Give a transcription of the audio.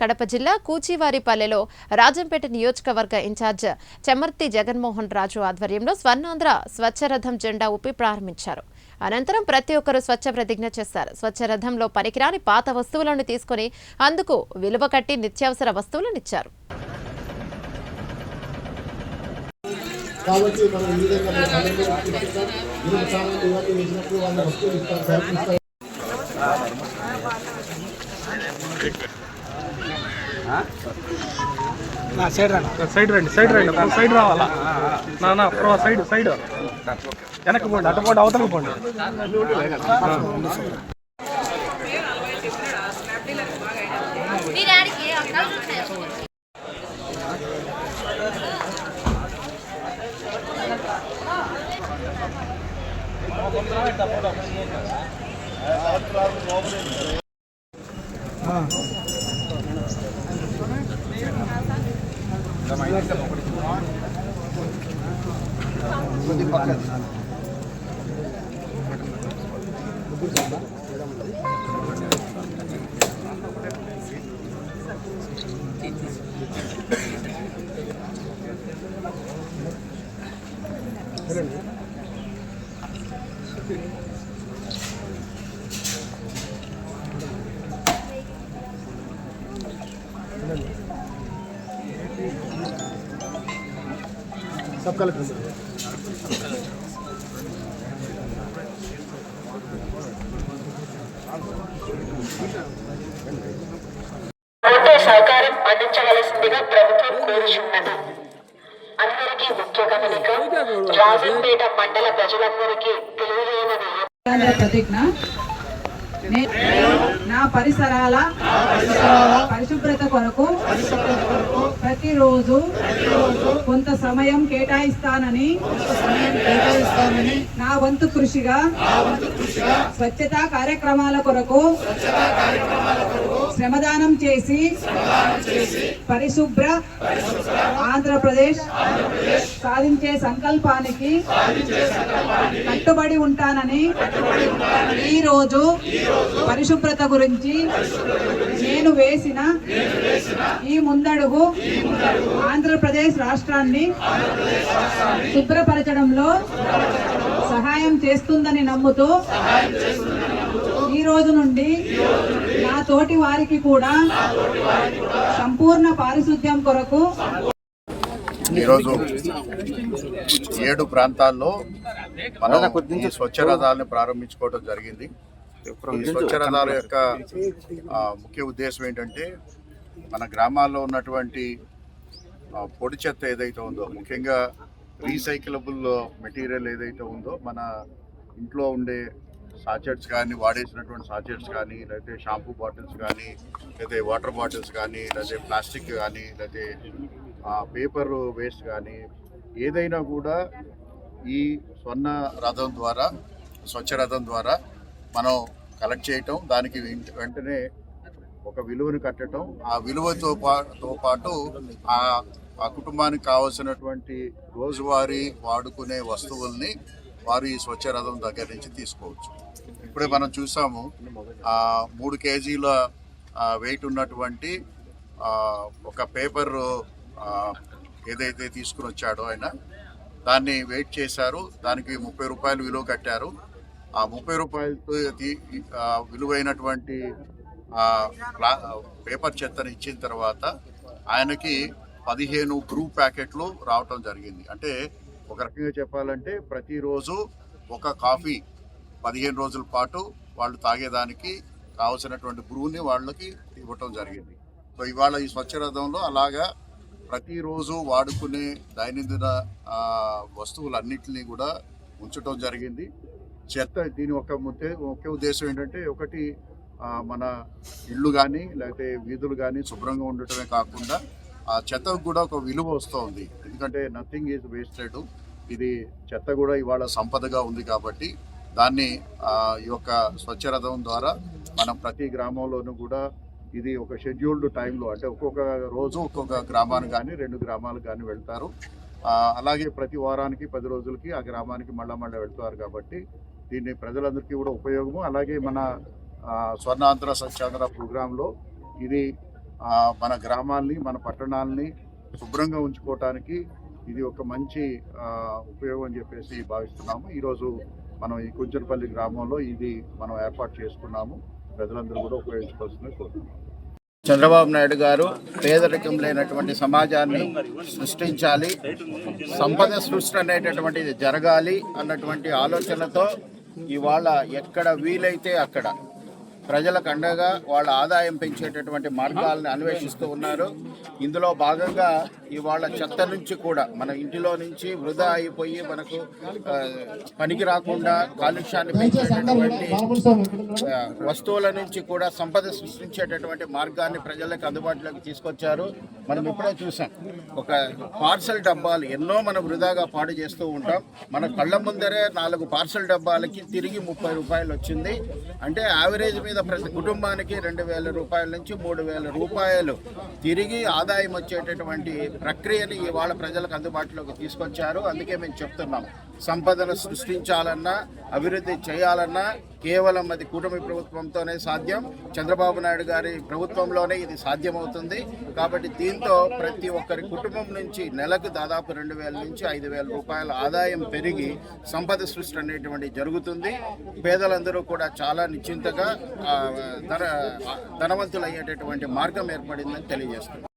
కడప జిల్లా కూచివారిపల్లెలో రాజంపేట నియోజకవర్గ ఇన్ఛార్జ్ చెమర్తి జగన్మోహన్ రాజు ఆధ్వర్యంలో స్వర్ణాంధ్ర స్వచ్ఛరథం జెండా ఊపి ప్రారంభించారు. అనంతరం ప్రతి ఒక్కరూ స్వచ్ఛ ప్రతిజ్ఞ చేశారు. స్వచ్ఛరథంలో పనికిరాని పాత వస్తువులను తీసుకుని అందుకు విలువ కట్టి నిత్యావసర వస్తువులను ఇచ్చారు. సైడ్ రండి సైడ్ రావాలా నా సైడ్ వెనక్కి పోండి, అటు పోండి, అవతలకి పోండి. सब कल సహకారం అందించవలసిందిగా ప్రభుత్వం కోరుచున్నది. అందరికీ ముఖ్య గమనిక, రాజంపేట మండల ప్రజలందరికీ తెలియజేయనది ప్రతిజ్ఞ. నా పరిసరాల పరిశుభ్రత కొరకు ప్రతిరోజు కొంత సమయం కేటాయిస్తానని నా వంతు కృషిగా స్వచ్ఛతా కార్యక్రమాల కొరకు శ్రమదానం చేసి పరిశుభ్ర ఆంధ్రప్రదేశ్ సాధించే సంకల్పానికి కట్టుబడి ఉంటానని ఈరోజు పరిశుభ్రత గురించి నేను వేసిన ఈ ముందడుగు ఆంధ్రప్రదేశ్ రాష్ట్రాన్ని శుభ్రపరచడంలో సహాయం చేస్తుందని నమ్ముతూ ఈ రోజు నుండి నా తోటి వారికి కూడా సంపూర్ణ పారిశుద్ధ్యం కొరకు ఈరోజు 7 ప్రాంతాల్లో మనం ఈ స్వచ్ఛ రథాలను ప్రారంభించుకోవడం జరిగింది. ఈ స్వచ్ఛ రథాల యొక్క ముఖ్య ఉద్దేశం ఏంటంటే మన గ్రామాల్లో ఉన్నటువంటి పొడి చెత్త ఏదైతే ఉందో, ముఖ్యంగా రీసైక్లబుల్ మెటీరియల్ ఏదైతే ఉందో, మన ఇంట్లో ఉండే సాచెట్స్ కానీ, వాడేసినటువంటి సాచెట్స్ కానీ, లేకపోతే షాంపూ బాటిల్స్ కానీ, లేకపోతే వాటర్ బాటిల్స్ కానీ, లేకపోతే ప్లాస్టిక్ కానీ, లేకపోతే పేపర్ వేస్ట్ కానీ, ఏదైనా కూడా ఈ స్వర్ణ రథం ద్వారా, స్వచ్ఛ రథం ద్వారా మనం కలెక్ట్ చేయటం, దానికి వెంటనే ఒక విలువను కట్టడం, ఆ విలువతో పాటు ఆ కుటుంబానికి కావాల్సినటువంటి రోజువారీ వాడుకునే వస్తువుల్ని వారు ఈ స్వచ్ఛ రథం దగ్గర నుంచి తీసుకోవచ్చు. ఇప్పుడే మనం చూసాము 3 కేజీల వెయిట్ ఉన్నటువంటి ఒక పేపర్ ఏదైతే తీసుకుని వచ్చాడో ఆయన, దాన్ని వెయిట్ చేశారు, దానికి 30 రూపాయలు విలువ కట్టారు. ఆ 30 రూపాయలతో విలువైనటువంటి పేపర్ చెత్తని ఇచ్చిన తర్వాత ఆయనకి 15 బ్రూ ప్యాకెట్లు రావటం జరిగింది. అంటే ఒక రకంగా చెప్పాలంటే ప్రతిరోజు ఒక కాఫీ 15 రోజుల పాటు వాళ్ళు తాగేదానికి కావాల్సినటువంటి బ్రూని వాళ్ళకి ఇవ్వటం జరిగింది. సో ఇవాళ ఈ స్వచ్ఛ రథంలో అలాగా ప్రతిరోజు వాడుకునే దైనందిన వస్తువులన్నింటినీ కూడా ఉంచటం జరిగింది. చెత్త దీని ముఖ్య ఉద్దేశం ఏంటంటే, ఒకటి మన ఇళ్ళు కానీ లేకపోతే వీధులు కానీ శుభ్రంగా ఉండటమే కాకుండా ఆ చెత్తకు కూడా ఒక విలువ వస్తుంది. ఎందుకంటే నథింగ్ ఈజ్ వేస్టెడ్. ఇది చెత్త కూడా ఇవాళ సంపదగా ఉంది కాబట్టి దాన్ని ఈ యొక్క స్వచ్ఛ రథం ద్వారా మనం ప్రతి గ్రామంలోనూ కూడా ఇది ఒక షెడ్యూల్డ్ టైంలో, అంటే ఒక్కొక్క రోజు ఒక్కొక్క గ్రామానికి కానీ 2 గ్రామాలకు కానీ వెళ్తారు. అలాగే ప్రతి వారానికి 10 రోజులకి ఆ గ్రామానికి మళ్ళీ వెళ్తారు. కాబట్టి దీన్ని ప్రజలందరికీ కూడా ఉపయోగము. అలాగే మన స్వర్ణాంధ్ర స్వచ్ఛాంధ్ర ప్రోగ్రాంలో ఇది మన గ్రామాల్ని మన పట్టణాలని శుభ్రంగా ఉంచుకోవటానికి ఇది ఒక మంచి ఉపయోగం అని చెప్పేసి భావిస్తున్నాము. ఈరోజు మనం ఈ కుంచనపల్లి గ్రామంలో ఇది మనం ఏర్పాటు చేసుకున్నాము. ప్రజలందరూ కూడా ఉపయోగించుకోవాల్సిందిగా కోరుతున్నాము. చంద్రబాబు నాయుడు గారు పేదరికం లేనటువంటి సమాజాన్ని సృష్టించాలి, సంపద సృష్టి అనేటటువంటిది జరగాలి అన్నటువంటి ఆలోచనతో ఇవాళ ఎక్కడ వీలైతే అక్కడ ప్రజలకు అండగా వాళ్ళ ఆదాయం పెంచేటటువంటి మార్గాలను అన్వేషిస్తూ ఉన్నారు. ఇందులో భాగంగా ఇవాళ చెత్త నుంచి కూడా మన ఇంటిలో నుంచి వృధా అయిపోయి మనకు పనికి రాకుండా కాలుష్యాన్ని పెంచేటటువంటి వస్తువుల నుంచి కూడా సంపద సృష్టించేటటువంటి మార్గాన్ని ప్రజలకు అందుబాటులోకి తీసుకొచ్చారు. మనం ఇప్పుడే చూసాం, ఒక పార్సల్ డబ్బాలు ఎన్నో మనం వృధాగా పాడు చేస్తూ ఉంటాం. మన కళ్ళ ముందరే 4 పార్సల్ డబ్బాలకి తిరిగి 30 రూపాయలు వచ్చింది. అంటే యావరేజ్ మీద ప్రతి కుటుంబానికి 2,000 రూపాయల నుంచి 3,000 రూపాయలు తిరిగి ఆదాయం వచ్చేటటువంటి ప్రక్రియని ఇవాళ ప్రజలకు అందుబాటులోకి తీసుకొచ్చారు. అందుకే మేము చెప్తున్నాం, సంపదను సృష్టించాలన్నా అభివృద్ధి చేయాలన్నా కేవలం అది కూటమి ప్రభుత్వంతోనే సాధ్యం. చంద్రబాబు నాయుడు గారి ప్రభుత్వంలోనే ఇది సాధ్యమవుతుంది. కాబట్టి దీంతో ప్రతి ఒక్కరి కుటుంబం నుంచి నెలకు దాదాపు 2,000 నుంచి 5,000 రూపాయల ఆదాయం పెరిగి సంపద సృష్టి అనేటువంటి జరుగుతుంది. పేదలందరూ కూడా చాలా నిశ్చింతగా ధనవంతులు అయ్యేటటువంటి మార్గం ఏర్పడిందని తెలియజేస్తున్నారు.